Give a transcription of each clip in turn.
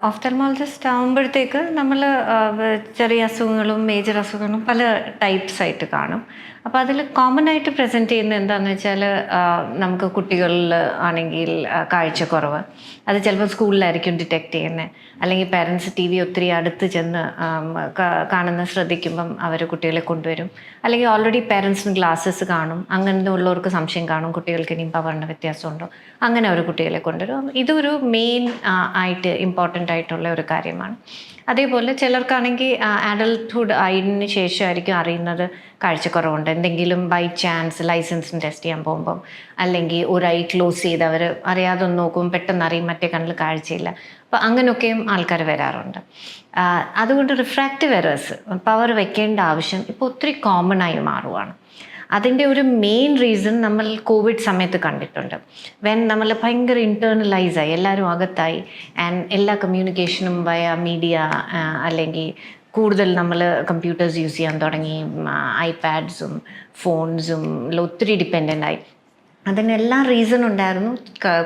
Ophthalmologist ആകുമ്പോഴത്തേക്ക് നമ്മൾ ചെറിയ അസുഖങ്ങളും മേജർ അസുഖങ്ങളും പല ടൈപ്സ് ആയിട്ട് കാണും. അപ്പോൾ അതിൽ കോമൺ ആയിട്ട് പ്രസൻറ്റ് ചെയ്യുന്നത് എന്താണെന്ന് വെച്ചാൽ നമുക്ക് കുട്ടികളിൽ ആണെങ്കിൽ കാഴ്ചക്കുറവ്. അത് ചിലപ്പോൾ സ്കൂളിലായിരിക്കും ഡിറ്റക്റ്റ് ചെയ്യുന്നത്. അല്ലെങ്കിൽ പാരൻസ് ടി വി ഒത്തിരി അടുത്ത് ചെന്ന് കാണുന്ന ശ്രദ്ധിക്കുമ്പം അവർ കുട്ടികളെ കൊണ്ടുവരും. അല്ലെങ്കിൽ ഓൾറെഡി പാരൻസിന് ഗ്ലാസ്സസ് കാണും. അങ്ങനെ ഉള്ളവർക്ക് സംശയം കാണും കുട്ടികൾക്ക് ഇനിയും പവറിൻ്റെ വ്യത്യാസമുണ്ടോ, അങ്ങനെ അവർ കുട്ടികളെ കൊണ്ടുവരും. ഇതൊരു മെയിൻ ആയിട്ട് ഇമ്പോർട്ടൻ്റ് ആയിട്ടുള്ള ഒരു കാര്യമാണ്. അതേപോലെ ചിലർക്കാണെങ്കിൽ അഡൽട്ട്ഹുഡ് ആയതിനു ശേഷമായിരിക്കും അറിയുന്നത് കാഴ്ചക്കുറവുണ്ട്. എന്തെങ്കിലും ബൈ ചാൻസ് ലൈസൻസിന് ടെസ്റ്റ് ചെയ്യാൻ പോകുമ്പം, അല്ലെങ്കിൽ ഒരു ഐ ക്ലോസ് ചെയ്ത് അവർ അറിയാതെ ഒന്ന് നോക്കും, പെട്ടെന്ന് അറിയും മറ്റേ കണ്ണിൽ കാഴ്ചയില്ല. അപ്പോൾ അങ്ങനെയൊക്കെയും ആൾക്കാർ വരാറുണ്ട്. അതുകൊണ്ട് റിഫ്രാക്റ്റീവ് എറേഴ്സ് പവർ വെക്കേണ്ട ആവശ്യം ഇപ്പോൾ ഒത്തിരി കോമൺ ആയി മാറുവാണ്. അതിൻ്റെ ഒരു മെയിൻ റീസൺ നമ്മൾ കോവിഡ് സമയത്ത് കണ്ടിട്ടുണ്ട്. നമ്മൾ ഭയങ്കര ഇൻറ്റേർണലൈസായി, എല്ലാവരും അകത്തായി, ആൻഡ് എല്ലാ കമ്മ്യൂണിക്കേഷനും വയ മീഡിയ, അല്ലെങ്കിൽ കൂടുതൽ നമ്മൾ കമ്പ്യൂട്ടേഴ്സ് യൂസ് ചെയ്യാൻ തുടങ്ങി, ഐപാഡ്സും ഫോൺസും ഒത്തിരി ഡിപ്പെൻഡൻ്റ് ആയി. അതിനെല്ലാം റീസൺ ഉണ്ടായിരുന്നു.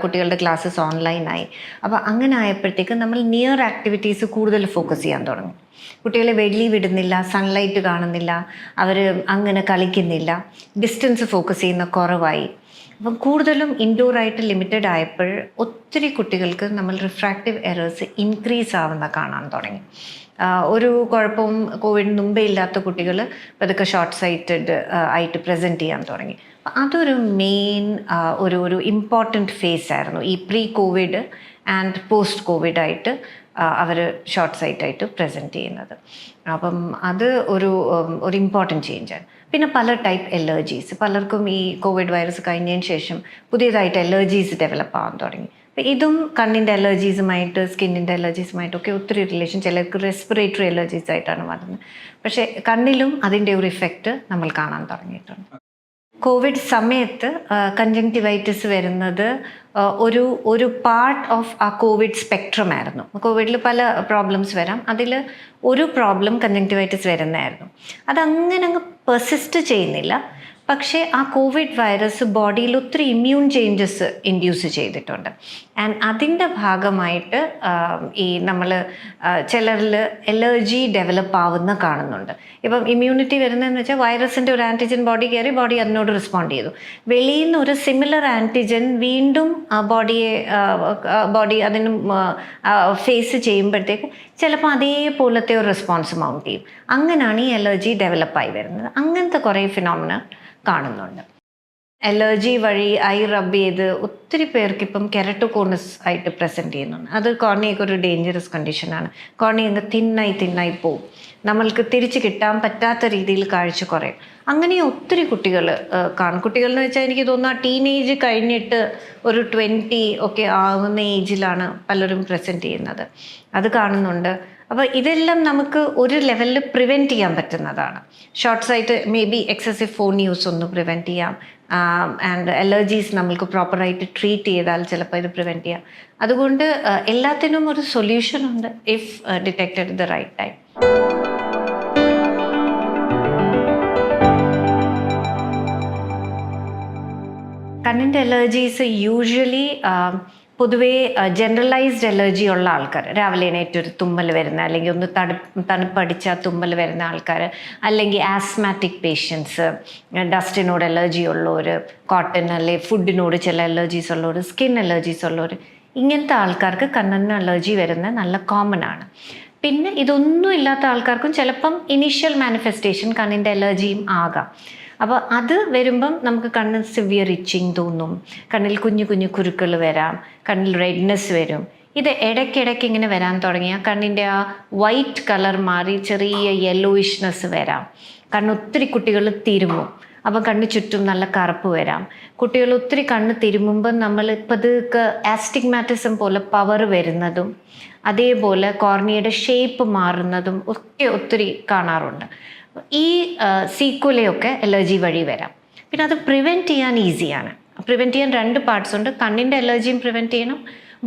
കുട്ടികളുടെ ക്ലാസ്സസ് ഓൺലൈനായി. അപ്പോൾ അങ്ങനെ ആയപ്പോഴത്തേക്ക് നമ്മൾ നിയർ ആക്ടിവിറ്റീസ് കൂടുതൽ ഫോക്കസ് ചെയ്യാൻ തുടങ്ങി. കുട്ടികളെ വെളിയിൽ വിടുന്നില്ല, സൺലൈറ്റ് കാണുന്നില്ല, അവർ അങ്ങനെ കളിക്കുന്നില്ല, ഡിസ്റ്റൻസ് ഫോക്കസ് ചെയ്യുന്ന കുറവായി. അപ്പം കൂടുതലും ഇൻഡോറായിട്ട് ലിമിറ്റഡ് ആയപ്പോൾ ഒത്തിരി കുട്ടികൾക്ക് നമ്മൾ റിഫ്രാക്റ്റീവ് എറേഴ്സ് ഇൻക്രീസ് ആവുന്ന കാണാൻ തുടങ്ങി. ഒരു കുഴപ്പവും കോവിഡിന് മുമ്പേ ഇല്ലാത്ത കുട്ടികൾ പതുക്കെ ഷോർട്ട് സൈറ്റഡ് ആയിട്ട് പ്രസൻറ്റ് ചെയ്യാൻ തുടങ്ങി. അതൊരു മെയിൻ ഒരു ഇമ്പോർട്ടൻറ്റ് ഫേസ് ആയിരുന്നു ഈ പ്രീ കോവിഡ് ആൻഡ് പോസ്റ്റ് കോവിഡായിട്ട് അവർ ഷോർട്ട് സൈറ്റായിട്ട് പ്രസൻറ്റ് ചെയ്യുന്നത്. അപ്പം അത് ഒരു ഇമ്പോർട്ടൻറ്റ് ചേഞ്ചാണ്. പിന്നെ പല ടൈപ്പ് എലർജീസ്, പലർക്കും ഈ കോവിഡ് വൈറസ് കഴിഞ്ഞതിന് ശേഷം പുതിയതായിട്ട് എലർജീസ് ഡെവലപ്പ് ആവാൻ തുടങ്ങി. അപ്പം ഇതും കണ്ണിൻ്റെ അലർജീസുമായിട്ട് സ്കിന്നിൻ്റെ അലർജീസുമായിട്ടൊക്കെ ഒത്തിരി റിലേഷൻ, ചിലർക്ക് റെസ്പിറേറ്ററി അലർജീസ് ആയിട്ടാണ് വരുന്നത്. പക്ഷേ കണ്ണിലും അതിൻ്റെ ഒരു ഇഫക്റ്റ് നമ്മൾ കാണാൻ തുടങ്ങിയിട്ടുണ്ട്. കോവിഡ് സമയത്ത് കൺജങ്ക്റ്റിവൈറ്റിസ് വരുന്നത് ഒരു പാർട്ട് ഓഫ് ആ കോവിഡ് സ്പെക്ട്രം ആയിരുന്നു. കോവിഡിൽ പല പ്രോബ്ലംസ് വരാം, അതിൽ ഒരു പ്രോബ്ലം കൺജങ്ക്റ്റിവൈറ്റിസ് വരുന്നതായിരുന്നു. അതങ്ങനെ അങ്ങ് പെർസിസ്റ്റ് ചെയ്യുന്നില്ല. പക്ഷേ ആ കോവിഡ് വൈറസ് ബോഡിയിൽ ഒത്തിരി ഇമ്മ്യൂൺ ചേഞ്ചസ് ഇൻഡ്യൂസ് ചെയ്തിട്ടുണ്ട്. ആൻഡ് അതിൻ്റെ ഭാഗമായിട്ട് ഈ നമ്മൾ ചിലരിൽ എലർജി ഡെവലപ്പ് ആവുന്ന കാണുന്നുണ്ട്. ഇപ്പം ഇമ്മ്യൂണിറ്റി വരുന്നതെന്ന് വെച്ചാൽ വൈറസിൻ്റെ ഒരു ആൻറ്റിജൻ ബോഡി കയറി ബോഡി അതിനോട് റെസ്പോണ്ട് ചെയ്തു. വെളിയിൽ നിന്ന് ഒരു സിമിലർ ആൻറ്റിജൻ വീണ്ടും ബോഡി അതിന് ഫേസ് ചെയ്യുമ്പോഴത്തേക്ക് ചിലപ്പോൾ അതേപോലത്തെ ഒരു റെസ്പോൺസ് മൗണ്ട് ചെയ്യും. അങ്ങനെയാണ് ഈ എലർജി ഡെവലപ്പായി വരുന്നത്. അങ്ങനത്തെ കുറേ ഫിനോമിന കാണുന്നുണ്ട്. അലർജി വഴി ഐ റബ്ബ് ചെയ്ത് ഒത്തിരി പേർക്ക് ഇപ്പം കെരട്ടോകോണസ് ആയിട്ട് പ്രസൻറ്റ് ചെയ്യുന്നുണ്ട്. അത് കോർണിയയ്ക്ക് ഒരു ഡേഞ്ചറസ് കണ്ടീഷനാണ്. കോർണിയ അങ്ങ് തിന്നായി പോവും, നമ്മൾക്ക് തിരിച്ച് കിട്ടാൻ പറ്റാത്ത രീതിയിൽ കാഴ്ച കുറയും. അങ്ങനെ ഒത്തിരി കുട്ടികൾ കാണും. കുട്ടികളെന്ന് വെച്ചാൽ എനിക്ക് തോന്നുന്നു ടീനേജ് കഴിഞ്ഞിട്ട് ഒരു 20 ഒക്കെ ആവുന്ന ഏജിലാണ് പലരും പ്രസൻറ്റ് ചെയ്യുന്നത്. അത് കാണുന്നുണ്ട്. അപ്പോൾ ഇതെല്ലാം നമുക്ക് ഒരു ലെവലിൽ പ്രിവെൻറ്റ് ചെയ്യാൻ പറ്റുന്നതാണ്. Short sight may be excessive phone use ഒന്ന് പ്രിവെൻറ്റ് ചെയ്യാം. ആൻഡ് അലർജീസ് നമ്മൾക്ക് പ്രോപ്പറായിട്ട് ട്രീറ്റ് ചെയ്താൽ ചിലപ്പോൾ ഇത് പ്രിവെൻറ്റ് ചെയ്യാം. അതുകൊണ്ട് എല്ലാത്തിനും ഒരു സൊല്യൂഷൻ ഉണ്ട് if detected the right time. കണ്ണിൻ്റെ അലർജീസ് യൂഷ്വലി പൊതുവേ ജനറലൈസ്ഡ് അലർജി ഉള്ള ആൾക്കാർ, രാവിലെ എണീറ്റൊരു തുമ്മൽ വരുന്ന, അല്ലെങ്കിൽ ഒന്ന് തണുപ്പടിച്ചാൽ തുമ്മൽ വരുന്ന ആൾക്കാർ, അല്ലെങ്കിൽ ആസ്മാറ്റിക് പേഷ്യൻസ്, ഡസ്റ്റിനോട് അലർജി ഉള്ളവർ, കോട്ടൺ അല്ലെങ്കിൽ ഫുഡിനോട് ചില അലർജീസ് ഉള്ളവർ, സ്കിൻ അലർജീസ് ഉള്ളവർ, ഇങ്ങനത്തെ ആൾക്കാർക്ക് കണ്ണിന് അലർജി വരുന്നത് നല്ല കോമൺ ആണ്. പിന്നെ ഇതൊന്നും ഇല്ലാത്ത ആൾക്കാർക്കും ചിലപ്പം ഇനീഷ്യൽ മാനിഫെസ്റ്റേഷൻ കണ്ണിൻ്റെ അലർജിയും ആകാം. അപ്പോൾ അത് വരുമ്പം നമുക്ക് കണ്ണിൽ സിവിയർ ഇച്ചിങ് തോന്നും, കണ്ണിൽ കുഞ്ഞു കുരുക്കൾ വരാം, കണ്ണിൽ റെഡ്നെസ് വരും. ഇത് ഇടയ്ക്കിടയ്ക്ക് ഇങ്ങനെ വരാൻ തുടങ്ങിയാൽ കണ്ണിൻ്റെ ആ വൈറ്റ് കളർ മാറി ചെറിയ യെല്ലോയിഷ്നെസ് വരാം. ഒത്തിരി കുട്ടികൾ തിരുമും, അപ്പോൾ കണ്ണ് ചുറ്റും നല്ല കറുപ്പ് വരാം. കുട്ടികൾ ഒത്തിരി കണ്ണ് തിരുമുമ്പോൾ നമ്മൾ പതുക്കെ ആസ്റ്റിഗ്മാറ്റിസം പോലെ പവർ വരുന്നതും, അതേപോലെ കോർണിയയുടെ ഷേപ്പ് മാറുന്നതും ഒക്കെ ഒത്തിരി കാണാറുണ്ട്. ഈ സീക്വലയൊക്കെ അലർജി വഴി വരാം. പിന്നെ അത് പ്രിവെൻറ്റ് ചെയ്യാൻ ഈസിയാണ്. പ്രിവെൻറ്റ് ചെയ്യാൻ 2 പാർട്സ് ഉണ്ട്. കണ്ണിൻ്റെ അലർജിയും പ്രിവെൻറ്റ് ചെയ്യണം,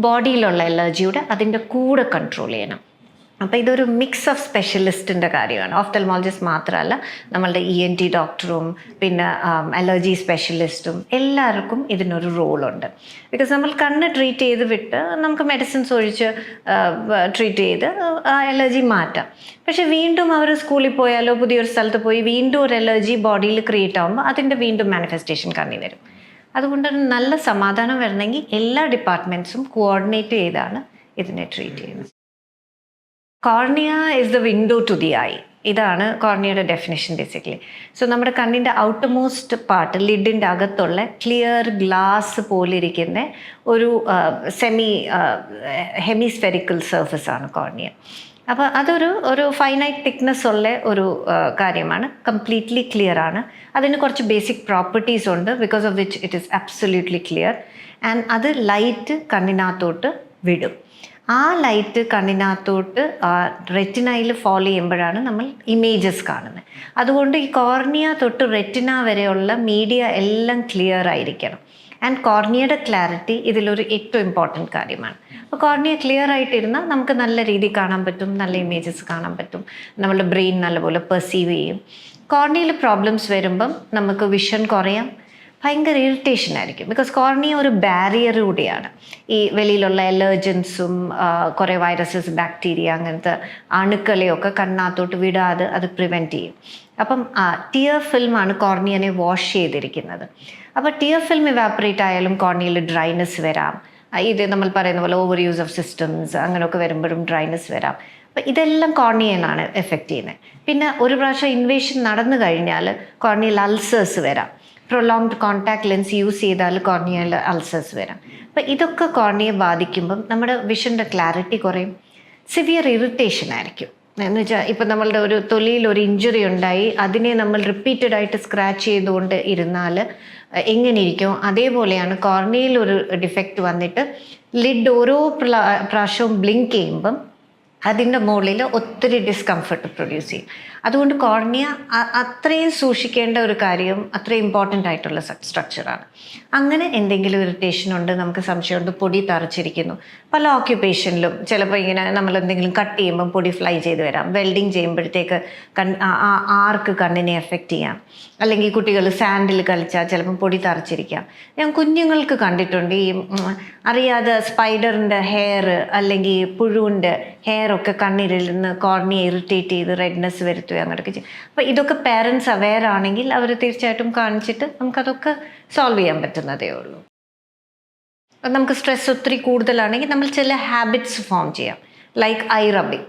ബോഡിയിലുള്ള അലർജിയുടെ അതിൻ്റെ കൂടെ കൺട്രോൾ ചെയ്യണം. അപ്പോൾ ഇതൊരു മിക്സ് ഓഫ് സ്പെഷ്യലിസ്റ്റിൻ്റെ കാര്യമാണ്. ഓഫ്തൽമോളജിസ്റ്റ് മാത്രമല്ല, നമ്മളുടെ ENT ഡോക്ടറും പിന്നെ അലർജി സ്പെഷ്യലിസ്റ്റും എല്ലാവർക്കും ഇതിനൊരു റോളുണ്ട്. ബിക്കോസ് നമ്മൾ കണ്ണ് ട്രീറ്റ് ചെയ്ത് വിട്ട് നമുക്ക് മെഡിസിൻസ് ഒഴിച്ച് ട്രീറ്റ് ചെയ്ത് അലർജി മാറ്റാം. പക്ഷെ വീണ്ടും അവർ സ്കൂളിൽ പോയാലോ പുതിയൊരു സ്ഥലത്ത് പോയി വീണ്ടും ഒരു അലർജി ബോഡിയിൽ ക്രിയേറ്റ് ആകുമ്പോൾ അതിൻ്റെ വീണ്ടും മാനിഫെസ്റ്റേഷൻ കണ്ണിൽ വരും. അതുകൊണ്ടൊരു നല്ല സമാധാനം വരണമെങ്കിൽ എല്ലാ ഡിപ്പാർട്ട്മെൻറ്റ്സും കോർഡിനേറ്റ് ചെയ്താണ് ഇതിനെ ട്രീറ്റ് ചെയ്യുന്നത്. Cornea is the window to the eye. ഇതാണ് കോർണിയയുടെ ഡെഫിനിഷൻ ബേസിക്കലി. സോ നമ്മുടെ കണ്ണിൻ്റെ ഔട്ടർ മോസ്റ്റ് പാർട്ട്, ലിഡിൻ്റെ അകത്തുള്ള ക്ലിയർ ഗ്ലാസ് പോലിരിക്കുന്ന ഒരു ഹെമിസ്ഫെറിക്കൽ സർഫസ് ആണ് കോർണിയ. അപ്പോൾ അതൊരു ഫൈനൈറ്റ് തിക്നെസ് ഉള്ള ഒരു കാര്യമാണ്, കംപ്ലീറ്റ്ലി ക്ലിയർ ആണ്. അതിന് കുറച്ച് ബേസിക് പ്രോപ്പർട്ടീസ് ഉണ്ട്, because of which it is absolutely clear. And അത് ലൈറ്റ് കണ്ണിനകത്തോട്ട് വിടും. ആ ലൈറ്റ് കണ്ണിനകത്തോട്ട് റെറ്റിനയിൽ ഫോളോ ചെയ്യുമ്പോഴാണ് നമ്മൾ ഇമേജസ് കാണുന്നത്. അതുകൊണ്ട് ഈ കോർണിയ തൊട്ട് റെറ്റിന വരെയുള്ള മീഡിയ എല്ലാം ക്ലിയർ ആയിരിക്കണം. ആൻഡ് കോർണിയയുടെ ക്ലാരിറ്റി ഇതിലൊരു ഏറ്റവും ഇമ്പോർട്ടൻറ്റ് കാര്യമാണ്. അപ്പോൾ കോർണിയ ക്ലിയർ ആയിട്ടിരുന്നാൽ നമുക്ക് നല്ല രീതിയിൽ കാണാൻ പറ്റും, നല്ല ഇമേജസ് കാണാൻ പറ്റും, നമ്മളുടെ ബ്രെയിൻ നല്ലപോലെ പെർസീവ് ചെയ്യും. കോർണിയയിൽ പ്രോബ്ലംസ് വരുമ്പം നമുക്ക് വിഷൻ കുറയാം, ഭയങ്കര ഇറിറ്റേഷൻ ആയിരിക്കും. ബിക്കോസ് കോർണിയ ഒരു ബാരിയർ കൂടിയാണ്. ഈ വെളിയിലുള്ള അലർജൻസും കുറേ വൈറസസ്, ബാക്ടീരിയ, അങ്ങനത്തെ അണുക്കളെയൊക്കെ കണ്ണാത്തോട്ട് വിടാതെ അത് പ്രിവെൻറ്റ് ചെയ്യും. അപ്പം ടിയർ ഫിൽമാണ് കോർണിയനെ വാഷ് ചെയ്തിരിക്കുന്നത്. അപ്പോൾ ടിയർ ഫിൽം ഇവാപ്പറേറ്റ് ആയാലും കോർണിയയിൽ ഡ്രൈനെസ് വരാം. ഇത് നമ്മൾ പറയുന്ന പോലെ ഓവർ യൂസ് ഓഫ് സിസ്റ്റംസ് അങ്ങനെയൊക്കെ വരുമ്പോഴും ഡ്രൈനെസ് വരാം. അപ്പോൾ ഇതെല്ലാം കോർണിയനാണ് എഫക്റ്റ് ചെയ്യുന്നത്. പിന്നെ ഒരു പ്രാവശ്യം ഇൻവേഷൻ നടന്നു കഴിഞ്ഞാൽ കോർണിയൽ അൾസേഴ്സ് വരാം. പ്രൊലോങ്ഡ് കോൺടാക്ട് ലെൻസ് യൂസ് ചെയ്താൽ കോർണിയയിൽ അൾസേഴ്സ് വരാം. അപ്പോൾ ഇതൊക്കെ കോർണിയെ ബാധിക്കുമ്പം നമ്മുടെ വിഷൻ്റെ ക്ലാരിറ്റി കുറയും, സിവിയർ ഇറിറ്റേഷൻ ആയിരിക്കും. എന്ന് വെച്ചാൽ ഇപ്പം നമ്മളുടെ ഒരു തൊലിയിൽ ഒരു ഇഞ്ചുറി ഉണ്ടായി, അതിനെ നമ്മൾ റിപ്പീറ്റഡ് ആയിട്ട് സ്ക്രാച്ച് ചെയ്തുകൊണ്ട് ഇരുന്നാൽ എങ്ങനെ ഇരിക്കും, അതേപോലെയാണ് കോർണിയയിൽ ഒരു ഡിഫക്റ്റ് വന്നിട്ട് ലിഡ് ഓരോ പ്രാവശ്യവും ബ്ലിങ്ക് ചെയ്യുമ്പം അതിൻ്റെ മുകളിൽ ഒത്തിരി ഡിസ്കംഫർട്ട് പ്രൊഡ്യൂസ് ചെയ്യും. അതുകൊണ്ട് കോർണിയ അത്രയും സൂക്ഷിക്കേണ്ട ഒരു കാര്യം, അത്രയും ഇമ്പോർട്ടൻ്റ് ആയിട്ടുള്ള സ്ട്രക്ചറാണ്. അങ്ങനെ എന്തെങ്കിലും ഇറിറ്റേഷൻ ഉണ്ട്, നമുക്ക് സംശയമുണ്ട്, പൊടി തറച്ചിരിക്കുന്നു. പല ഓക്യുപ്പേഷനിലും ചിലപ്പോൾ ഇങ്ങനെ നമ്മൾ എന്തെങ്കിലും കട്ട് ചെയ്യുമ്പം പൊടി ഫ്ലൈ ചെയ്ത് വരാം. വെൽഡിങ് ചെയ്യുമ്പോഴത്തേക്ക് ആർക്ക് കണ്ണിനെ എഫക്റ്റ് ചെയ്യാം. അല്ലെങ്കിൽ കുട്ടികൾ സാൻഡിൽ കളിച്ചാൽ ചിലപ്പം പൊടി തറച്ചിരിക്കാം. ഞാൻ കുഞ്ഞുങ്ങൾക്ക് കണ്ടിട്ടുണ്ട് ഈ അറിയാതെ സ്പൈഡറിൻ്റെ ഹെയർ അല്ലെങ്കിൽ പുഴുവിൻ്റെ ഹെയറൊക്കെ കണ്ണിരുന്ന് കോർണിയെ ഇറിറ്റേറ്റ് ചെയ്ത് റെഡ്നെസ് വരുത്തുക അങ്ങനെയൊക്കെ ചെയ്യും. അപ്പോൾ ഇതൊക്കെ പേരൻസ് അവെയർ ആണെങ്കിൽ അവർ തീർച്ചയായിട്ടും കാണിച്ചിട്ട് നമുക്കതൊക്കെ സോൾവ് ചെയ്യാൻ പറ്റുന്നതേ ഉള്ളൂ. നമുക്ക് സ്ട്രെസ് ഒത്തിരി കൂടുതലാണെങ്കിൽ നമ്മൾ ചില ഹാബിറ്റ്സ് ഫോം ചെയ്യാം. Like I rubbing.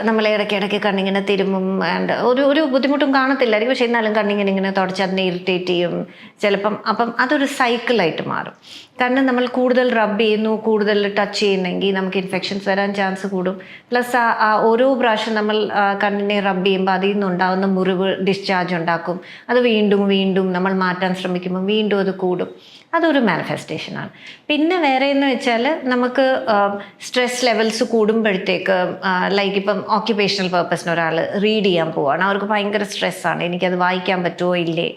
നമ്മൾ ഇടയ്ക്കിടയ്ക്ക് കണ്ണിങ്ങനെ തിരുമ്പും. ആൻഡ് ഒരു ബുദ്ധിമുട്ടും കാണത്തില്ലായിരിക്കും, പക്ഷേ എന്നാലും കണ്ണിങ്ങനെ തുടച്ച് അതിനെ ഇറിറ്റേറ്റ് ചെയ്യും ചിലപ്പം. അപ്പം അതൊരു സൈക്കിളായിട്ട് മാറും. കണ്ണ് നമ്മൾ കൂടുതൽ റബ്ബ് ചെയ്യുന്നു, കൂടുതൽ ടച്ച് ചെയ്യുന്നെങ്കിൽ നമുക്ക് ഇൻഫെക്ഷൻസ് വരാൻ ചാൻസ് കൂടും. പ്ലസ് ആ ഓരോ പ്രാവശ്യം നമ്മൾ കണ്ണിനെ റബ്ബ് ചെയ്യുമ്പോൾ അതിൽ നിന്നുണ്ടാകുന്ന മുറിവ് ഡിസ്ചാർജ് ഉണ്ടാക്കും. അത് വീണ്ടും വീണ്ടും നമ്മൾ മാറ്റാൻ ശ്രമിക്കുമ്പോൾ വീണ്ടും അത് കൂടും. അതൊരു മാനിഫെസ്റ്റേഷനാണ്. പിന്നെ വേറെ എന്ന് വെച്ചാൽ നമുക്ക് സ്ട്രെസ് ലെവൽസ് കൂടുമ്പോഴത്തേക്ക് ലൈക്ക് ഇപ്പം ഓക്യുപ്പേഷണൽ പർപ്പസിന് ഒരാൾ റീഡ് ചെയ്യാൻ പോവുകയാണ്, അവർക്ക് ഭയങ്കര സ്ട്രെസ്സാണ്, എനിക്കത് വായിക്കാൻ പറ്റുമോ ഇല്ലേ,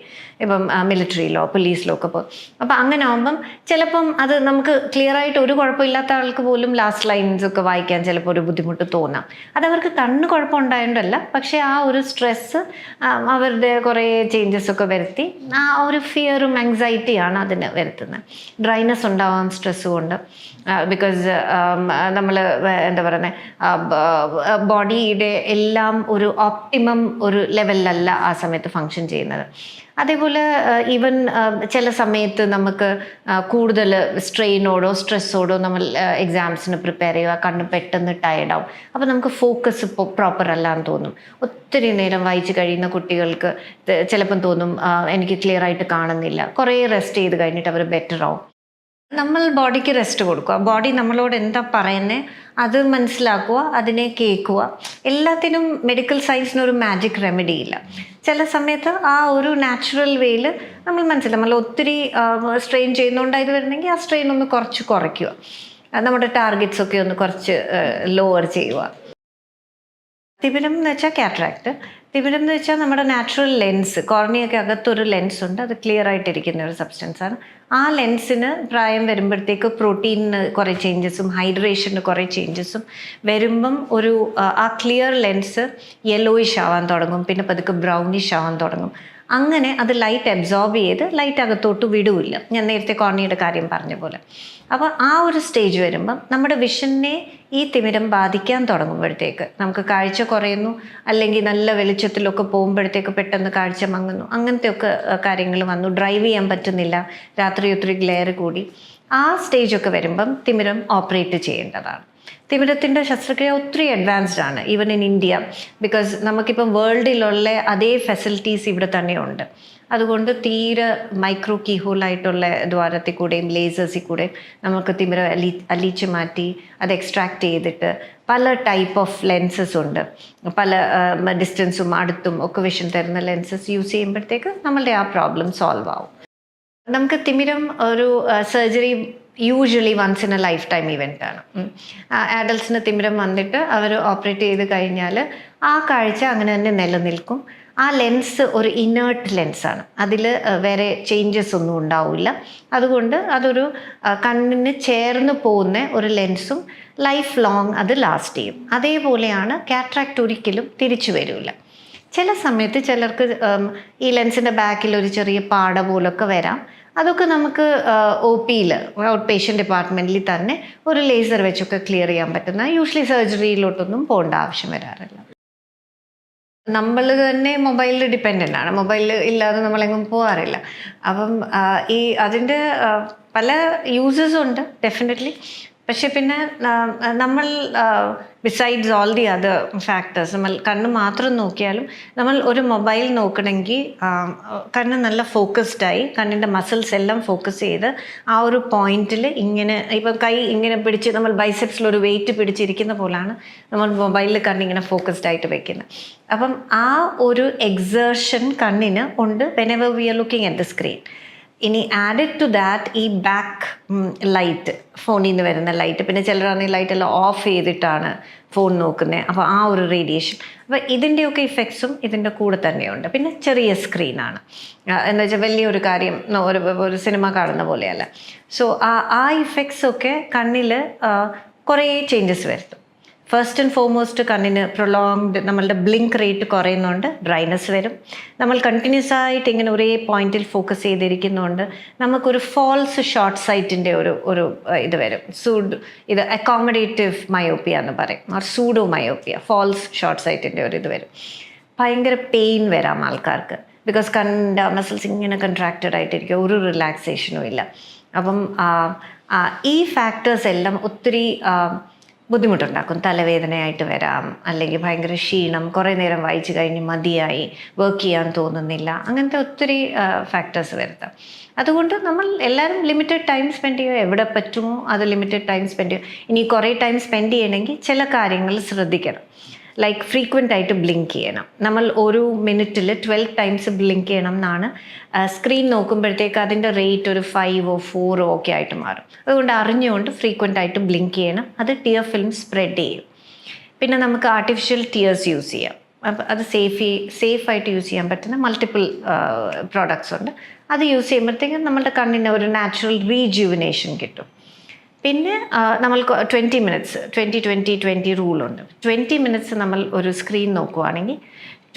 ഇപ്പം മിലിറ്ററിയിലോ പോലീസിലോ ഒക്കെ പോകും. അപ്പം അങ്ങനെ ആകുമ്പം ചിലപ്പം അത് നമുക്ക് ക്ലിയർ ആയിട്ട് ഒരു കുഴപ്പമില്ലാത്ത ആൾക്ക് പോലും ലാസ്റ്റ് ലൈൻസ് ഒക്കെ വായിക്കാൻ ചിലപ്പോൾ ഒരു ബുദ്ധിമുട്ട് തോന്നാം. അതവർക്ക് കണ്ണ് കുഴപ്പമുണ്ടായതുകൊണ്ടല്ല, പക്ഷേ ആ ഒരു സ്ട്രെസ്സ് അവരുടെ കുറേ ചേഞ്ചസ് ഒക്കെ വരുത്തി ആ ഒരു ഫിയറും ആങ്സൈറ്റിയാണ് അതിന് വരുത്തുന്നത്. ഡ്രൈനെസ് ഉണ്ടാവാം സ്ട്രെസ് കൊണ്ട്. ബിക്കോസ് നമ്മൾ എന്താ പറയുന്നത്, ബോഡിയുടെ എല്ലാം ഒരു ഓപ്റ്റിമം ഒരു ലെവലിലല്ല ആ സമയത്ത് ഫങ്ഷൻ ചെയ്യുന്നത്. അതേപോലെ ഈവൻ ചില സമയത്ത് നമുക്ക് കൂടുതൽ സ്ട്രെയിനോടോ സ്ട്രെസ്സോടോ നമ്മൾ എക്സാംസിന് പ്രിപ്പയർ ചെയ്യുക, കണ്ണ് പെട്ടെന്ന് ടയർഡാവും. അപ്പോൾ നമുക്ക് ഫോക്കസ് പ്രോപ്പർ അല്ലാന്ന് തോന്നും. ഒത്തിരി നേരം വായിച്ച് കഴിയുന്ന കുട്ടികൾക്ക് ചിലപ്പം തോന്നും എനിക്ക് ക്ലിയർ ആയിട്ട് കാണുന്നില്ല. കുറേ റെസ്റ്റ് ചെയ്ത് കഴിഞ്ഞിട്ട് അവർ ബെറ്റർ ആവും. നമ്മൾ ബോഡിക്ക് റെസ്റ്റ് കൊടുക്കുക, ബോഡി നമ്മളോട് എന്താ പറയുന്നത് അത് മനസ്സിലാക്കുക, അതിനെ കേൾക്കുക. എല്ലാത്തിനും മെഡിക്കൽ സയൻസിനൊരു മാജിക് റെമഡി ഇല്ല. ചില സമയത്ത് ആ ഒരു നാച്ചുറൽ വേയിൽ നമ്മൾ മനസ്സിലാവും. നമ്മൾ ഒത്തിരി സ്ട്രെയിൻ ചെയ്യുന്നതുകൊണ്ടായത് വരുന്നെങ്കിൽ ആ സ്ട്രെയിൻ ഒന്ന് കുറച്ച് കുറയ്ക്കുക, നമ്മുടെ ടാർഗറ്റ്സ് ഒക്കെ ഒന്ന് കുറച്ച് ലോവർ ചെയ്യുക. തിമിരം എന്ന് വെച്ചാൽ കാറ്ററാക്ട്. തിമിരം എന്ന് വെച്ചാൽ നമ്മുടെ നാച്ചുറൽ ലെൻസ്, കോർണിയൊക്കെ അകത്തൊരു ലെൻസ് ഉണ്ട്, അത് ക്ലിയർ ആയിട്ടിരിക്കുന്ന ഒരു സബ്സ്റ്റൻസ് ആണ്. ആ ലെൻസിന് പ്രായം വരുമ്പോഴത്തേക്ക് പ്രോട്ടീനിന് കുറേ ചേഞ്ചസും ഹൈഡ്രേഷന് കുറേ ചേഞ്ചസും വരുമ്പം ആ ക്ലിയർ ലെൻസ് യെല്ലോയിഷ് ആവാൻ തുടങ്ങും, പിന്നെ പതുക്കെ ബ്രൗണിഷ് ആവാൻ തുടങ്ങും. അങ്ങനെ അത് ലൈറ്റ് അബ്സോർബ് ചെയ്ത് ലൈറ്റ് അകത്തോട്ട് വിടൂല്ല, ഞാൻ നേരത്തെ കോർണിയുടെ കാര്യം പറഞ്ഞ പോലെ. അപ്പോൾ ആ ഒരു സ്റ്റേജ് വരുമ്പം നമ്മുടെ വിഷനെ ഈ തിമിരം ബാധിക്കാൻ തുടങ്ങുമ്പോഴത്തേക്ക് നമുക്ക് കാഴ്ച കുറയുന്നു, അല്ലെങ്കിൽ നല്ല വെളിച്ചത്തിലൊക്കെ പോകുമ്പോഴത്തേക്ക് പെട്ടെന്ന് കാഴ്ച മങ്ങുന്നു, അങ്ങനത്തെയൊക്കെ കാര്യങ്ങൾ വന്നു, ഡ്രൈവ് ചെയ്യാൻ പറ്റുന്നില്ല, രാത്രി ഒത്തിരി ഗ്ലെയർ കൂടി, ആ സ്റ്റേജൊക്കെ വരുമ്പം തിമിരം ഓപ്പറേറ്റ് ചെയ്യേണ്ടതാണ്. തിമിരത്തിൻ്റെ ശസ്ത്രക്രിയ ഒത്തിരി അഡ്വാൻസ്ഡ് ആണ് ഈവൻ ഇൻ ഇന്ത്യ, ബിക്കോസ് നമുക്കിപ്പം വേൾഡിലുള്ള അതേ ഫെസിലിറ്റീസ് ഇവിടെ തന്നെയുണ്ട്. അതുകൊണ്ട് തീരെ മൈക്രോ കീഹോളായിട്ടുള്ള ദ്വാരത്തിൽ കൂടെയും ലേസേഴ്സിൽ കൂടെയും നമുക്ക് തിമിരം അലിച്ച് മാറ്റി അത് എക്സ്ട്രാക്ട് ചെയ്തിട്ട് പല ടൈപ്പ് ഓഫ് ലെൻസസ് ഉണ്ട്, പല ഡിസ്റ്റൻസും അടുത്തും ഒക്കെ വിഷൻ തരുന്ന ലെൻസസ് യൂസ് ചെയ്യുമ്പോഴത്തേക്ക് നമ്മളുടെ ആ പ്രോബ്ലം സോൾവ് ആവും. നമുക്ക് തിമിരം ഒരു surgery usually once in a lifetime event ആണ്. ആഡൽസിന് തിമിരം വന്നിട്ട് അവർ ഓപ്പറേറ്റ് ചെയ്ത് കഴിഞ്ഞാൽ ആ കാഴ്ച അങ്ങനെ തന്നെ നിലനിൽക്കും. ആ ലെൻസ് ഒരു ഇനേർട്ട് ലെൻസാണ്, അതിൽ വേറെ ചേഞ്ചസ് ഒന്നും ഉണ്ടാവില്ല. അതുകൊണ്ട് അതൊരു കണ്ണിന് ചേർന്ന് പോകുന്ന ഒരു ലെൻസും ലൈഫ് ലോങ് അത് ലാസ്റ്റ് ചെയ്യും. അതേപോലെയാണ് കാറ്ററാക്ട്, ഒരിക്കലും തിരിച്ചു വരില്ല. ചില സമയത്ത് ചിലർക്ക് ഈ ലെൻസിൻ്റെ ബാക്കിൽ ഒരു ചെറിയ പാട പോലൊക്കെ വരാം. അതൊക്കെ നമുക്ക് OPയിൽ, ഔട്ട് പേഷ്യൻ്റ് ഡിപ്പാർട്ട്മെൻറ്റിൽ തന്നെ ഒരു ലേസർ വെച്ചൊക്കെ ക്ലിയർ ചെയ്യാൻ പറ്റുന്ന, യൂഷ്വലി സർജറിയിലോട്ടൊന്നും പോകേണ്ട ആവശ്യം വരാറില്ല. നമ്മൾ തന്നെ മൊബൈലിൽ ഡിപ്പെൻഡൻ്റ് ആണ്, മൊബൈൽ ഇല്ലാതെ നമ്മളെങ്ങും പോകാറില്ല. അപ്പം അതിൻ്റെ പല യൂസസ് ഉണ്ട് ഡെഫിനറ്റ്ലി. പക്ഷെ പിന്നെ നമ്മൾ besides all the other factors, നമ്മൾ കണ്ണ് മാത്രം നോക്കിയാലും നമ്മൾ ഒരു മൊബൈൽ നോക്കണമെങ്കിൽ കണ്ണ് നല്ല ഫോക്കസ്ഡായി കണ്ണിൻ്റെ മസിൽസ് എല്ലാം ഫോക്കസ് ചെയ്ത് ആ ഒരു പോയിന്റിൽ ഇങ്ങനെ, ഇപ്പം കൈ ഇങ്ങനെ പിടിച്ച് നമ്മൾ ബൈസെപ്സിലൊരു വെയിറ്റ് പിടിച്ചിരിക്കുന്ന പോലാണ് നമ്മൾ മൊബൈലിൽ കണ്ണിങ്ങനെ ഫോക്കസ്ഡ് ആയിട്ട് വെക്കുന്നത്. അപ്പം ആ ഒരു എക്സേർഷൻ കണ്ണിന് ഉണ്ട് whenever we are looking at the screen. ഇനി ആഡഡ് ടു ദാറ്റ് ഈ ബാക്ക് ലൈറ്റ്, ഫോണിൽ നിന്ന് വരുന്ന ലൈറ്റ്, പിന്നെ ചിലരാണെങ്കിൽ ലൈറ്റെല്ലാം ഓഫ് ചെയ്തിട്ടാണ് ഫോൺ നോക്കുന്നത്, അപ്പോൾ ആ ഒരു റേഡിയേഷൻ, അപ്പോൾ ഇതിൻ്റെയൊക്കെ ഇഫക്ട്സും ഇതിൻ്റെ കൂടെ തന്നെയുണ്ട്. പിന്നെ ചെറിയ സ്ക്രീനാണ് എന്ന് വെച്ചാൽ വലിയൊരു കാര്യം ഒരു സിനിമ കാണുന്ന പോലെയല്ല. സോ ആ ഇഫക്ട്സൊക്കെ കണ്ണിൽ കുറേ ചേഞ്ചസ് വരുത്തും. ഫസ്റ്റ് ആൻഡ് ഫോർമോസ്റ്റ് കണ്ണിന് പ്രൊലോങ്ഡ് നമ്മളുടെ ബ്ലിങ്ക് റേറ്റ് കുറയുന്നുണ്ട്, ഡ്രൈനെസ് വരും. നമ്മൾ കണ്ടിന്യൂസ് ആയിട്ട് ഇങ്ങനെ ഒരേ പോയിന്റിൽ ഫോക്കസ് ചെയ്തിരിക്കുന്നുണ്ട് നമുക്കൊരു ഫോൾസ് ഷോർട്ട് സൈറ്റിൻ്റെ ഒരു ഇത് വരും. ഇത് അക്കോമഡേറ്റീവ് മയോപ്പിയ എന്ന് പറയും, or pseudo myopia, false short സൈറ്റിൻ്റെ ഒരു ഇത് വരും. ഭയങ്കര പെയിൻ വരാം ആൾക്കാർക്ക്, ബിക്കോസ് കണ്ണിൻ്റെ മസിൽസ് ഇങ്ങനെ കൺട്രാക്റ്റഡ് ആയിട്ടിരിക്കുക, ഒരു റിലാക്സേഷനും ഇല്ല. അപ്പം ഈ ഫാക്ടേഴ്സ് എല്ലാം ഒത്തിരി ബുദ്ധിമുട്ടുണ്ടാക്കും. തലവേദനയായിട്ട് വരാം, അല്ലെങ്കിൽ ഭയങ്കര ക്ഷീണം, കുറേ നേരം വായിച്ച് കഴിഞ്ഞ് മതിയായി, വർക്ക് ചെയ്യാൻ തോന്നുന്നില്ല, അങ്ങനത്തെ ഒത്തിരി ഫാക്ടേഴ്സ് വരുത്താം. അതുകൊണ്ട് നമ്മൾ എല്ലാവരും ലിമിറ്റഡ് ടൈം സ്പെൻഡ് ചെയ്യുക, എവിടെ പറ്റുമോ അത് ലിമിറ്റഡ് ടൈം സ്പെൻഡ് ചെയ്യുക. ഇനി കുറേ ടൈം സ്പെൻഡ് ചെയ്യണമെങ്കിൽ ചില കാര്യങ്ങൾ ശ്രദ്ധിക്കണം. ലൈക്ക് ഫ്രീക്വൻ്റ് ആയിട്ട് ബ്ലിങ്ക് ചെയ്യണം. നമ്മൾ ഒരു മിനിറ്റിൽ 12 ടൈംസ് ബ്ലിങ്ക് ചെയ്യണം എന്നാണ്. സ്ക്രീൻ നോക്കുമ്പോഴത്തേക്ക് അതിൻ്റെ റേറ്റ് ഒരു 5 or 4 ഒക്കെ ആയിട്ട് മാറും. അതുകൊണ്ട് അറിഞ്ഞുകൊണ്ട് ഫ്രീക്വൻ്റ് ആയിട്ട് ബ്ലിങ്ക് ചെയ്യണം. അത് ടിയർ ഫിലിം സ്പ്രെഡ് ചെയ്യും. പിന്നെ നമുക്ക് ആർട്ടിഫിഷ്യൽ ടിയേഴ്സ് യൂസ് ചെയ്യാം. അപ്പം അത് സേഫായിട്ട് യൂസ് ചെയ്യാൻ പറ്റുന്ന മൾട്ടിപ്പിൾ പ്രോഡക്ട്സ് ഉണ്ട്. അത് യൂസ് ചെയ്യുമ്പോഴത്തേക്കും നമ്മുടെ കണ്ണിന് ഒരു നാച്ചുറൽ റീജുവിനേഷൻ കിട്ടും. പിന്നെ നമ്മൾ 20 മിനിറ്റ്സ് 20-20-20 റൂളുണ്ട്. 20 മിനിറ്റ്സ് നമ്മൾ ഒരു സ്ക്രീൻ നോക്കുവാണെങ്കിൽ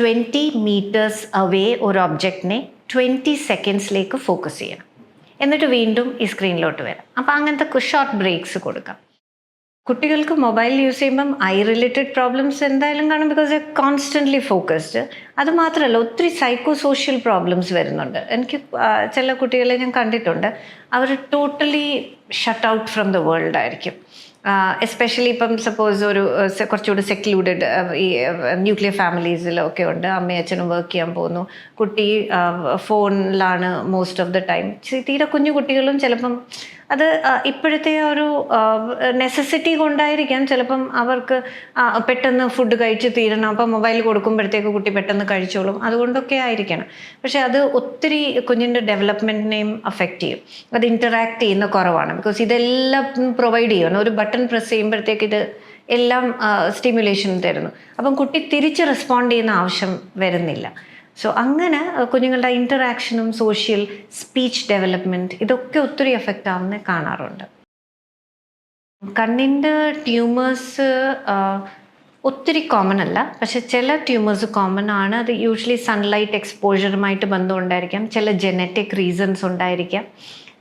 20 മീറ്റേഴ്സ് അവേ ഒരു ഒബ്ജക്റ്റിനെ 20 സെക്കൻഡ്സിലേക്ക് ഫോക്കസ് ചെയ്യണം. എന്നിട്ട് വീണ്ടും ഈ സ്ക്രീനിലോട്ട് വരാം. അപ്പോൾ അങ്ങനത്തെ ഷോർട്ട് ബ്രേക്സ് കൊടുക്കാം. കുട്ടികൾക്ക് മൊബൈൽ യൂസ് ചെയ്യുമ്പം ഐ റിലേറ്റഡ് പ്രോബ്ലംസ് എന്തായാലും കാണും, ബിക്കോസ് ദ കോൺസ്റ്റൻ്റ്ലി ഫോക്കസ്ഡ്. അത് മാത്രമല്ല ഒത്തിരി സൈക്കോ സോഷ്യൽ പ്രോബ്ലംസ് വരുന്നുണ്ട്. എനിക്ക് ചില കുട്ടികളെ ഞാൻ കണ്ടിട്ടുണ്ട്, അവർ totally shut out from the world ആയിരിക്കും. എസ്പെഷ്യലി ഇപ്പം സപ്പോസ് കുറച്ചുകൂടി സെക്ലൂഡഡ് ഈ ന്യൂക്ലിയർ ഫാമിലീസിലൊക്കെ ഉണ്ട്, അമ്മയും അച്ഛനും വർക്ക് ചെയ്യാൻ പോകുന്നു, കുട്ടി ഫോണിലാണ് മോസ്റ്റ് ഓഫ് ദ ടൈം. തീരെ കുഞ്ഞു കുട്ടികളും ചിലപ്പം അത് ഇപ്പോഴത്തെ ഒരു നെസസിറ്റി കൊണ്ടായിരിക്കാം, ചിലപ്പം അവർക്ക് പെട്ടെന്ന് ഫുഡ് കഴിച്ച് തീരണം, അപ്പം മൊബൈൽ കൊടുക്കുമ്പോഴത്തേക്ക് കുട്ടി പെട്ടെന്ന് കഴിച്ചോളും, അതുകൊണ്ടൊക്കെ ആയിരിക്കണം. പക്ഷെ അത് ഒത്തിരി കുഞ്ഞിൻ്റെ ഡെവലപ്മെൻറ്റിനെയും അഫക്റ്റ് ചെയ്യും. അത് ഇൻറ്ററാക്ട് ചെയ്യുന്ന കുറവാണ്, ബിക്കോസ് ഇതെല്ലാം പ്രൊവൈഡ് ചെയ്യണം. ഒരു ബട്ടൺ പ്രസ് ചെയ്യുമ്പോഴത്തേക്ക് എല്ലാം സ്റ്റിമുലേഷൻ തരുന്നു. അപ്പം കുട്ടി തിരിച്ച് റെസ്പോണ്ട് ചെയ്യുന്ന ആവശ്യം വരുന്നില്ല. സോ അങ്ങനെ കുഞ്ഞുങ്ങളുടെ ഇൻറ്ററാക്ഷനും സോഷ്യൽ സ്പീച്ച് ഡെവലപ്മെൻറ്റ് ഇതൊക്കെ ഒത്തിരി എഫക്റ്റ് ആവുന്നത് കാണാറുണ്ട്. കണ്ണിൻ്റെ ട്യൂമേഴ്സ് ഒത്തിരി കോമൺ അല്ല, പക്ഷെ ചില ട്യൂമേഴ്സ് കോമൺ ആണ്. അത് യൂഷ്വലി സൺലൈറ്റ് എക്സ്പോഷറുമായിട്ട് ബന്ധമുണ്ടായിരിക്കാം, ചില ജെനറ്റിക് റീസൺസ് ഉണ്ടായിരിക്കാം.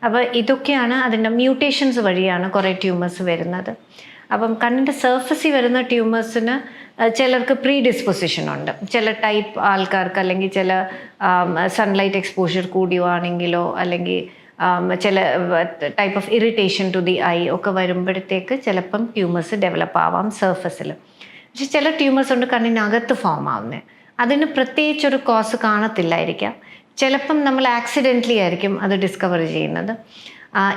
അപ്പോൾ ഇതൊക്കെയാണ് അതിൻ്റെ മ്യൂട്ടേഷൻസ് വഴിയാണ് കുറേ ട്യൂമേഴ്സ് വരുന്നത്. അപ്പം കണ്ണിൻ്റെ സർഫസിൽ വരുന്ന ട്യൂമേഴ്സിന് ചിലർക്ക് പ്രീ ഡിസ്പൊസിഷൻ ഉണ്ട്. ചില ടൈപ്പ് ആൾക്കാർക്ക്, അല്ലെങ്കിൽ ചില സൺലൈറ്റ് എക്സ്പോഷർ കൂടിയാണെങ്കിലോ അല്ലെങ്കിൽ ചില type of irritation to the eye ഒക്കെ വരുമ്പോഴത്തേക്ക് ചിലപ്പം ട്യൂമേഴ്സ് ഡെവലപ്പ് ആവാം സർഫസിൽ. പക്ഷെ ചില ട്യൂമേഴ്സ് ഉണ്ട് കണ്ണിനകത്ത് ഫോം ആവുന്നത്. അതിന് പ്രത്യേകിച്ചൊരു കോസ് കാണത്തില്ലായിരിക്കാം. ചിലപ്പം നമ്മൾ ആക്സിഡൻ്റലി ആയിരിക്കും അത് ഡിസ്കവർ ചെയ്യുന്നത്.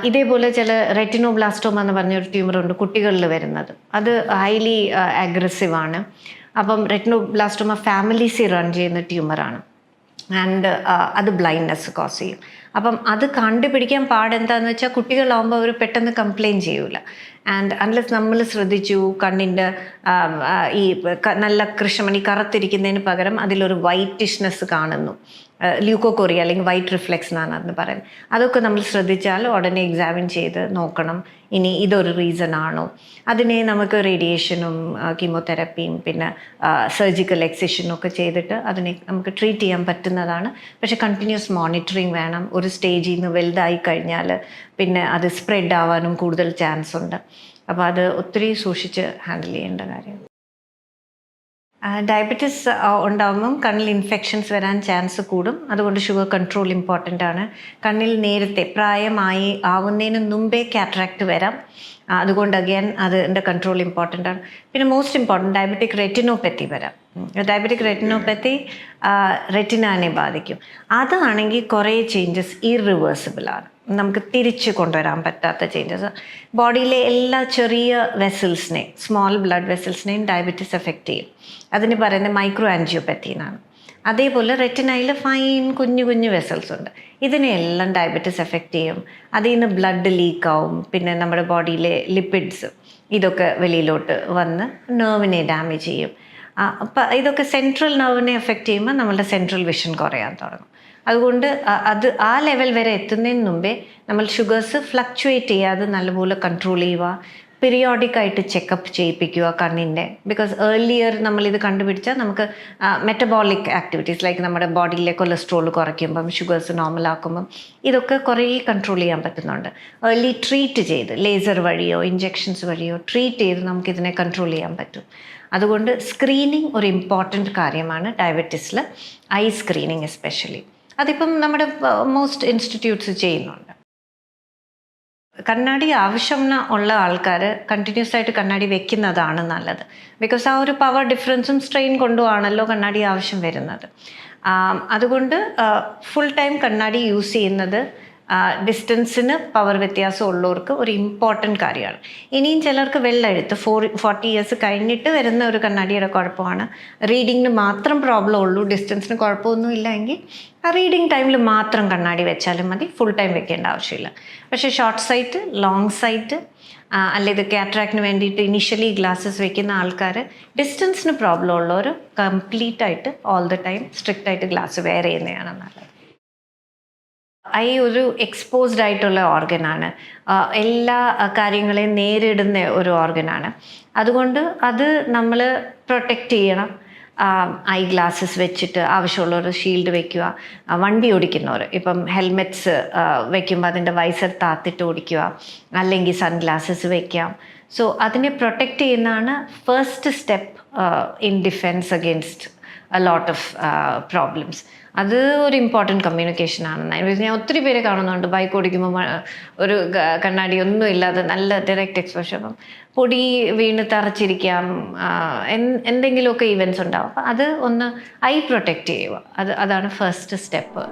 ഇതേപോലെ ചില റെറ്റിനോബ്ലാസ്റ്റോമ എന്ന് പറഞ്ഞൊരു ട്യൂമറുണ്ട് കുട്ടികളിൽ വരുന്നത്. അത് ഹൈലി അഗ്രസീവാണ്. അപ്പം റെറ്റിനോബ്ലാസ്റ്റോമ ഫാമിലീസിൽ റൺ ചെയ്യുന്ന ട്യൂമറാണ്. ആൻഡ് അത് ബ്ലൈൻഡ്നെസ് കോസ് ചെയ്യും. അപ്പം അത് കണ്ടുപിടിക്കാൻ പാടെന്താണെന്ന് വെച്ചാൽ കുട്ടികളാകുമ്പോൾ അവർ പെട്ടെന്ന് കംപ്ലയിൻറ്റ് ചെയ്യൂല. ആൻഡ് അൺലെസ് നമ്മൾ ശ്രദ്ധിച്ചു കണ്ണിൻ്റെ ഈ നല്ല കൃഷ്ണമണി കറുത്തിരിക്കുന്നതിന് പകരം അതിലൊരു വൈറ്റിഷ്നെസ് കാണുന്നു, ല്യൂക്കോകോറിയ അല്ലെങ്കിൽ വൈറ്റ് റിഫ്ലെക്സ് എന്നാണ് അതിന് പറയുന്നത്. അതൊക്കെ നമ്മൾ ശ്രദ്ധിച്ചാൽ ഉടനെ എക്സാമിൻ ചെയ്ത് നോക്കണം ഇനി ഇതൊരു റീസൺ ആണോ. അതിനെ നമുക്ക് റേഡിയേഷനും കീമോതെറപ്പിയും പിന്നെ സർജിക്കൽ എക്സിഷനും ഒക്കെ ചെയ്തിട്ട് അതിനെ നമുക്ക് ട്രീറ്റ് ചെയ്യാൻ പറ്റുന്നതാണ്. പക്ഷേ കണ്ടിന്യൂസ് മോണിറ്ററിങ് വേണം. ഒരു സ്റ്റേജിൽ നിന്ന് വലുതായി കഴിഞ്ഞാൽ പിന്നെ അത് സ്പ്രെഡ് ആവാനും കൂടുതൽ ചാൻസ് ഉണ്ട്. അപ്പോൾ അത് ഒത്തിരി സൂക്ഷിച്ച് ഹാൻഡിൽ ചെയ്യേണ്ട കാര്യം. ഡയബറ്റീസ് ഉണ്ടാകുമ്പം കണ്ണിൽ ഇൻഫെക്ഷൻസ് വരാൻ ചാൻസ് കൂടും. അതുകൊണ്ട് ഷുഗർ കൺട്രോൾ ഇമ്പോർട്ടൻ്റ് ആണ്. കണ്ണിൽ നേരത്തെ പ്രായമായി ആവുന്നതിന് മുമ്പേ കാറ്ററാക്ട് വരാം. അതുകൊണ്ട് അഗൈൻ അതിൻ്റെ കൺട്രോൾ ഇമ്പോർട്ടൻ്റ് ആണ്. പിന്നെ മോസ്റ്റ് ഇമ്പോർട്ടൻറ്റ് ഡയബറ്റിക് റെറ്റിനോപ്പത്തി വരാം. ഡയബറ്റിക് റെറ്റിനോപ്പത്തി റെറ്റിനാനെ ബാധിക്കും. അതാണെങ്കിൽ കുറേ ചേഞ്ചസ് ഇറിവേഴ്സിബിളാണ്, നമുക്ക് തിരിച്ച് കൊണ്ടുവരാൻ പറ്റാത്ത ചേഞ്ചസ്. ബോഡിയിലെ എല്ലാ ചെറിയ വെസൽസിനെയും സ്മോൾ ബ്ലഡ് വെസൽസിനെയും ഡയബറ്റീസ് എഫക്റ്റ് ചെയ്യും. അതിന് പറയുന്നത് മൈക്രോ ആൻജിയോപ്പത്തി എന്നാണ്. അതേപോലെ റെറ്റിനയിൽ ഫൈൻ കുഞ്ഞു കുഞ്ഞു വെസൽസ് ഉണ്ട്. ഇതിനെല്ലാം ഡയബറ്റീസ് എഫക്റ്റ് ചെയ്യും. അതിൽ നിന്ന് ബ്ലഡ് ലീക്കാവും. പിന്നെ നമ്മുടെ ബോഡിയിലെ ലിപ്പിഡ്സ് ഇതൊക്കെ വെളിയിലോട്ട് വന്ന് നെർവിനെ ഡാമേജ് ചെയ്യും. അപ്പം ഇതൊക്കെ സെൻട്രൽ നെർവിനെ എഫക്റ്റ് ചെയ്യുമ്പോൾ നമ്മളുടെ സെൻട്രൽ വിഷൻ കുറയാൻ തുടങ്ങും. അതുകൊണ്ട് അത് ആ ലെവൽ വരെ എത്തുന്നതിന് മുമ്പേ നമ്മൾ ഷുഗേഴ്സ് ഫ്ലക്ച്വേറ്റ് ചെയ്യാതെ നല്ലപോലെ കൺട്രോൾ ചെയ്യുക. പീരിയോഡിക് ആയിട്ട് ചെക്കപ്പ് ചെയ്യിപ്പിക്കുക കണ്ണിൻ്റെ. ബിക്കോസ് ഏർലിയർ നമ്മളിത് കണ്ടുപിടിച്ചാൽ നമുക്ക് മെറ്റബോളിക് ആക്ടിവിറ്റീസ് ലൈക്ക് നമ്മുടെ ബോഡിയിലെ കൊളസ്ട്രോൾ കുറയ്ക്കുമ്പം ഷുഗേഴ്സ് നോർമലാക്കുമ്പം ഇതൊക്കെ കുറേ കൺട്രോൾ ചെയ്യാൻ പറ്റുന്നുണ്ട്. ഏർലി ട്രീറ്റ് ചെയ്ത് ലേസർ വഴിയോ ഇഞ്ചെക്ഷൻസ് വഴിയോ ട്രീറ്റ് ചെയ്ത് നമുക്കിതിനെ കൺട്രോൾ ചെയ്യാൻ പറ്റും. അതുകൊണ്ട് സ്ക്രീനിങ് ഒരു ഇമ്പോർട്ടൻറ്റ് കാര്യമാണ് ഡയബറ്റീസിൽ, ഐ സ്ക്രീനിങ് എസ്പെഷ്യലി. അതിപ്പം നമ്മുടെ മോസ്റ്റ് ഇൻസ്റ്റിറ്റ്യൂട്ട്സ് ചെയ്യുന്നുണ്ട്. കണ്ണാടി ആവശ്യം ഉള്ള ആൾക്കാർ കണ്ടിന്യൂസ് ആയിട്ട് കണ്ണാടി വെക്കുന്നതാണ് നല്ലത്. ബിക്കോസ് ആ ഒരു പവർ ഡിഫറൻസും സ്ട്രെയിൻ കൊണ്ടുമാണല്ലോ കണ്ണാടി ആവശ്യം വരുന്നത്. അതുകൊണ്ട് ഫുൾ ടൈം കണ്ണാടി യൂസ് ചെയ്യുന്നത് ഡിസ്റ്റൻസിന് പവർ വ്യത്യാസം ഉള്ളവർക്ക് ഒരു ഇമ്പോർട്ടൻറ്റ് കാര്യമാണ്. ഇനിയും ചിലർക്ക് വെള്ളെഴുത്ത് 40 ഇയേഴ്സ് കഴിഞ്ഞിട്ട് വരുന്ന ഒരു കണ്ണാടിയുടെ കുഴപ്പമാണ്. റീഡിങ്ങിന് മാത്രം പ്രോബ്ലം ഉള്ളൂ, ഡിസ്റ്റൻസിന് കുഴപ്പമൊന്നും ഇല്ലെങ്കിൽ ആ റീഡിങ് ടൈമിൽ മാത്രം കണ്ണാടി വെച്ചാലും മതി, ഫുൾ ടൈം വെക്കേണ്ട ആവശ്യമില്ല. പക്ഷേ ഷോർട്ട് സൈറ്റ്, ലോങ് സൈറ്റ് അല്ലെങ്കിൽ കാറ്ററാക്റ്റിന് വേണ്ടിയിട്ട് ഇനിഷ്യലി ഗ്ലാസ്സസ് വെക്കുന്ന ആൾക്കാർ, ഡിസ്റ്റൻസിന് പ്രോബ്ലം ഉള്ളവർ കംപ്ലീറ്റ് ആയിട്ട് ഓൾ ദ ടൈം സ്ട്രിക്റ്റ് ആയിട്ട് ഗ്ലാസ് വെയർ ചെയ്യുന്നതാണ് നല്ലത്. ഐ ഒരു എക്സ്പോസ്ഡ് ആയിട്ടുള്ള ഓർഗനാണ്, എല്ലാ കാര്യങ്ങളെയും നേരിടുന്ന ഒരു ഓർഗനാണ്. അതുകൊണ്ട് അത് നമ്മൾ പ്രൊട്ടക്റ്റ് ചെയ്യണം. ഐ ഗ്ലാസ്സസ് വെച്ചിട്ട് ആവശ്യമുള്ളവർ ഷീൽഡ് വെക്കുക. വണ്ടി ഓടിക്കുന്നവർ ഇപ്പം ഹെൽമെറ്റ്സ് വെക്കുമ്പോൾ അതിൻ്റെ വൈസർ താത്തിട്ട് ഓടിക്കുക, അല്ലെങ്കിൽ സൺ ഗ്ലാസ്സസ് വെക്കാം. സോ അതിനെ പ്രൊട്ടക്റ്റ് ചെയ്യുന്നതാണ് first step in defence against a lot of problems. അത് ഒരു ഇമ്പോർട്ടൻറ്റ് കമ്മ്യൂണിക്കേഷനാണ്. ഞാൻ ഒത്തിരി പേരെ കാണുന്നുണ്ട് ബൈക്ക് ഓടിക്കുമ്പോൾ ഒരു കണ്ണാടി ഒന്നും ഇല്ലാതെ നല്ല ഡയറക്റ്റ് എക്സ്പോഷർ, അപ്പം പൊടി വീണ് തറച്ചിരിക്കാം, എന്തെങ്കിലുമൊക്കെ ഇവൻറ്റ്സ് ഉണ്ടാവും. അപ്പം അത് ഒന്ന് ഐ പ്രൊട്ടക്റ്റ് ചെയ്യുക, അതാണ് ഫസ്റ്റ് സ്റ്റെപ്പ്.